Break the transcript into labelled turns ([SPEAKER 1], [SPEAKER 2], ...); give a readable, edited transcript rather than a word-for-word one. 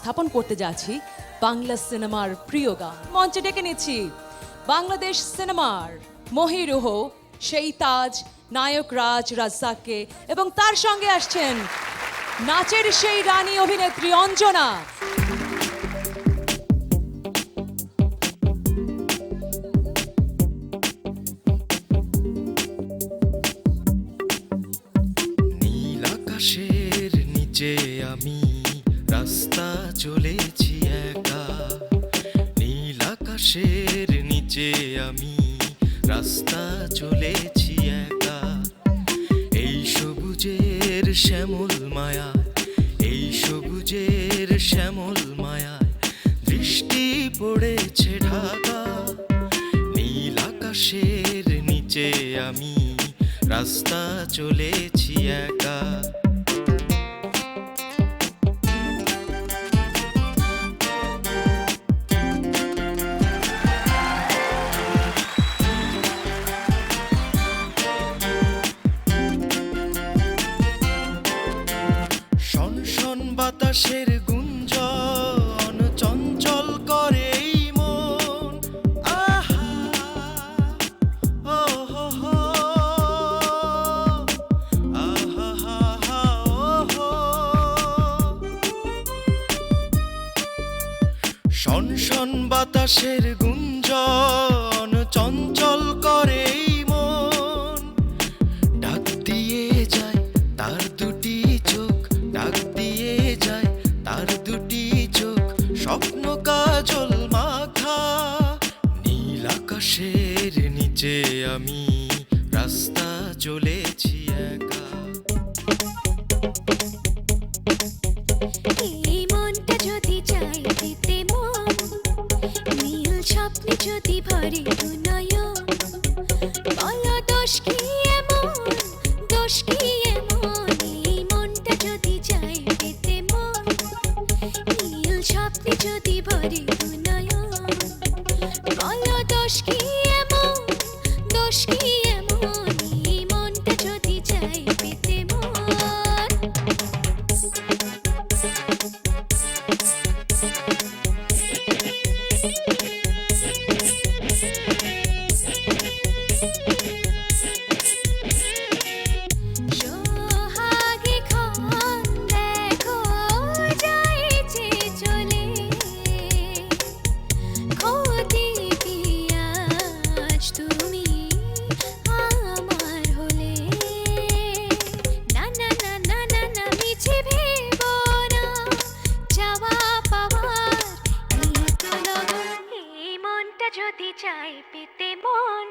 [SPEAKER 1] উপস্থাপন করতে যাচ্ছি বাংলা সিনেমার প্রিয় গান। মঞ্চে ডেকে নিচ্ছি বাংলাদেশ সিনেমার মহিরুহ, সেই তাজ, নায়ক রাজ রাজ্জাককে, এবং তার সঙ্গে আসছেন নাচের সেই রানী অভিনেত্রী অঞ্জনা।
[SPEAKER 2] নীল আকাশের নিচে আমি রাস্তা চলেছি একা, নীল আকাশের নিচে আমি রাস্তা চলেছি একা। এই সবুজের শ্যামল মায়া, এই সবুজের শ্যামল মায়ায় দৃষ্টি পড়েছে ঢাকা। নীল আকাশের নিচে আমি রাস্তা চলেছি একা। শনশন বাতাসের গুঞ্জন চঞ্চল করে এই মন। আহা, ও হো হো, আহা হা হা, ও হো। শনশন বাতাসের গুঞ্জন চঞ্চল করে এই মন। ডাক দিয়ে যায় তার দুটি চোখ, ডাক দিয়ে যায় তার দুটি চোখ, স্বপ্ন কাজল মাখা। নীল আকাশের নিচে আমি রাস্তা চলেছি একা।
[SPEAKER 3] এই মনটা যদি চাই পেতে মন, নীল স্বপ্নে যদি ভরে দু নয়ন, বলো দোষ কি এমন, দোষ কি এমন। এই মনটা যদি চাই পেতে মন, নীল স্বপ্নে যদি ভরে দু নয়ন, বলো দোষ কি এমন, দোষ কি এমন। এই মনটা যদি চাই পেতে মন। সোহাগে ক্ষণ দেখো যাইছে চলে, ক্ষতি কি আজ তুমি আমার হলে। না না না না না না, মিছে ভেবো না, চাওয়া পাওয়ার এই তো লগন। এই মনটা যদি চাই পেতে মন।